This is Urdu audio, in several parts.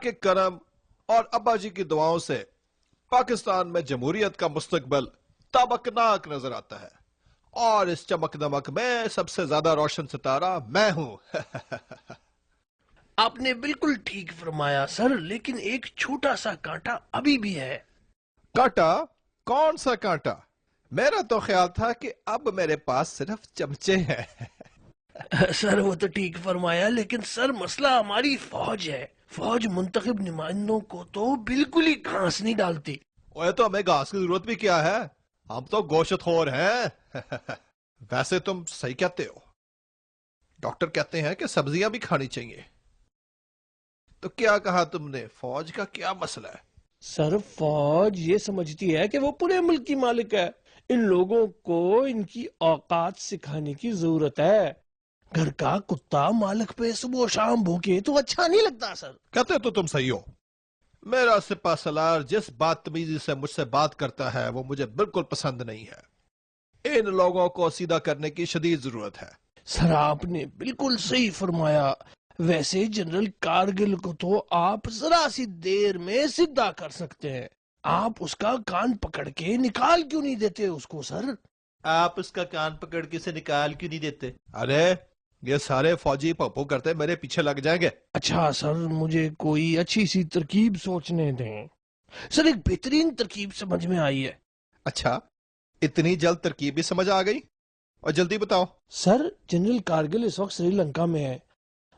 کے کرم اور ابا جی کی دعاؤں سے پاکستان میں جمہوریت کا مستقبل تابکناک نظر آتا ہے، اور اس چمک دمک میں سب سے زیادہ روشن ستارہ میں ہوں۔ آپ نے بالکل ٹھیک فرمایا سر، لیکن ایک چھوٹا سا کانٹا ابھی بھی ہے۔ کانٹا؟ کون سا کانٹا؟ میرا تو خیال تھا کہ اب میرے پاس صرف چمچے ہیں۔ سر وہ تو ٹھیک فرمایا، لیکن سر مسئلہ ہماری فوج ہے۔ فوج منتخب نمائندوں کو تو بالکل ہی گھاس نہیں ڈالتی۔ اوے تو ہمیں گھاس کی ضرورت بھی کیا ہے، ہم تو گوشت خور ہیں۔ ویسے تم صحیح کہتے ہو، ڈاکٹر کہتے ہیں کہ سبزیاں بھی کھانی چاہیے۔ تو کیا کہا تم نے، فوج کا کیا مسئلہ ہے؟ سر فوج یہ سمجھتی ہے کہ وہ پورے ملک کی مالک ہے، ان لوگوں کو ان کی اوقات سکھانے کی ضرورت ہے۔ گھر کا کتا مالک پہ صبح و شام بھوکے تو اچھا نہیں لگتا سر۔ کہتے تو تم صحیح ہو، میرا سپہ سالار جس بدتمیزی سے مجھ سے بات کرتا ہے وہ مجھے بالکل پسند نہیں ہے۔ ان لوگوں کو سیدھا کرنے کی شدید ضرورت ہے۔ سر آپ نے بالکل صحیح فرمایا۔ ویسے جنرل کارگل کو تو آپ ذرا سی دیر میں سیدھا کر سکتے ہیں، آپ اس کا کان پکڑ کے نکال کیوں نہیں دیتے اس کو سر؟ آپ اس کا کان پکڑ کے سے نکال کیوں نہیں دیتے؟ ارے یہ سارے فوجی پپو کرتے میرے پیچھے لگ جائیں گے۔ اچھا سر، مجھے کوئی اچھی سی ترکیب سوچنے دیں۔ سر ایک بہترین ترکیب سمجھ میں آئی ہے۔ اچھا، اتنی جلد ترکیب بھی سمجھ آ گئی؟ اور جلدی بتاؤ۔ سر جنرل کارگل اس وقت سری لنکا میں ہے،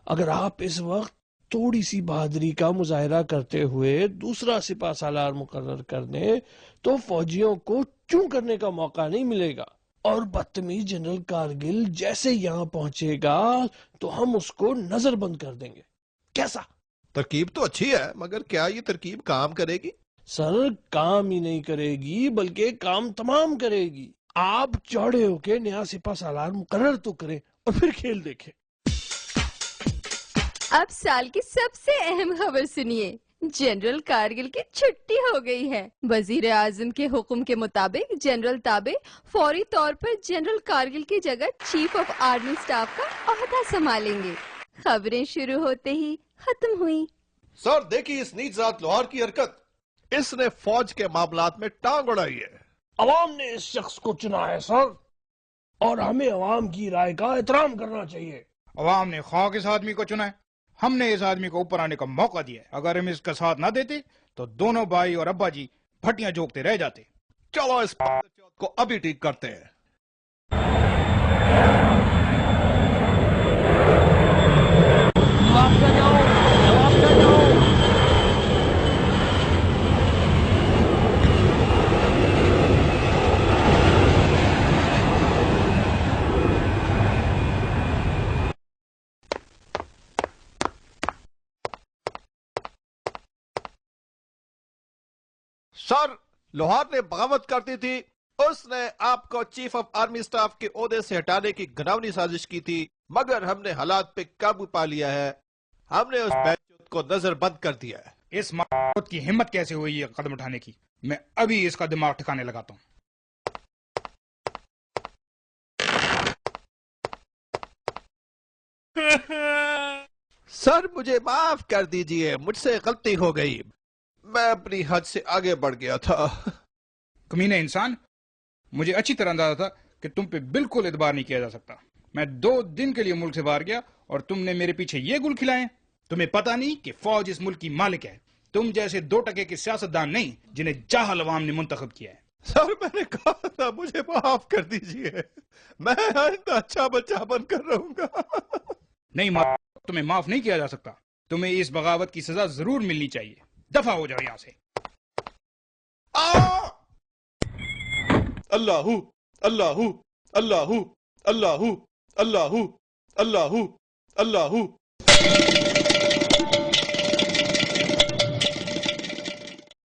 اگر آپ اس وقت تھوڑی سی بہادری کا مظاہرہ کرتے ہوئے دوسرا سپہ سالار مقرر کر دیں تو فوجیوں کو چوں کرنے کا موقع نہیں ملے گا، اور بدتمیز جنرل کارگل جیسے یہاں پہنچے گا تو ہم اس کو نظر بند کر دیں گے۔ کیسا؟ ترکیب تو اچھی ہے، مگر کیا یہ ترکیب کام کرے گی؟ سر کام ہی نہیں کرے گی بلکہ کام تمام کرے گی۔ آپ چوڑے ہو کے نیا سپہ سالار مقرر تو کریں اور پھر کھیل دیکھیں۔ اب سال کی سب سے اہم خبر سنیے، جنرل کارگل کی چھٹی ہو گئی ہے۔ وزیر اعظم کے حکم کے مطابق جنرل تابع فوری طور پر جنرل کارگل کی جگہ چیف آف آرمی سٹاف کا عہدہ سنبھالیں گے۔ خبریں شروع ہوتے ہی ختم ہوئی۔ سر دیکھیے اس نیچ ذات لوہار کی حرکت، اس نے فوج کے معاملات میں ٹانگ اڑائی ہے۔ عوام نے اس شخص کو چنا ہے سر، اور ہمیں عوام کی رائے کا احترام کرنا چاہیے۔ عوام نے خواہ اس آدمی کو چنا ہے، ہم نے اس آدمی کو اوپر آنے کا موقع دیا ہے۔ اگر ہم اس کا ساتھ نہ دیتے تو دونوں بھائی اور ابا جی بھٹیاں جوکتے رہ جاتے۔ چلو اس کو ابھی ٹھیک کرتے ہیں۔ سر لوہار نے بغاوت کر دی تھی، اس نے آپ کو چیف آف آرمی سٹاف کے عہدے سے ہٹانے کی گھناؤنی سازش کی تھی، مگر ہم نے حالات پہ قابو پا لیا ہے۔ ہم نے اس بیچ کو نظر بند کر دیا ہے۔ اس موت کی ہمت کیسے ہوئی یہ قدم اٹھانے کی؟ میں ابھی اس کا دماغ ٹھکانے لگاتا ہوں۔ سر مجھے معاف کر دیجئے، مجھ سے غلطی ہو گئی، میں اپنی حد سے آگے بڑھ گیا تھا۔ کمینے انسان، مجھے اچھی طرح اندازہ تھا کہ تم پہ بالکل اعتبار نہیں کیا جا سکتا۔ میں 2 دن کے لیے ملک سے باہر گیا اور تم نے میرے پیچھے یہ گل کھلائے۔ تمہیں پتہ نہیں کہ فوج اس ملک کی مالک ہے، تم جیسے 2 ٹکے کے سیاستدان نہیں جنہیں جاہل عوام نے منتخب کیا ہے۔ سر میں نے کہا تھا مجھے معاف کر دیجئے، میں آئندہ اچھا بچہ بن کر رہوں گا۔ نہیں، تمہیں معاف نہیں کیا جا سکتا، تمہیں اس بغاوت کی سزا ضرور ملنی چاہیے۔ دفع ہو جاؤ یہاں سے۔ اللہ اللہ اللہ اللہ اللہ اللہ اللہ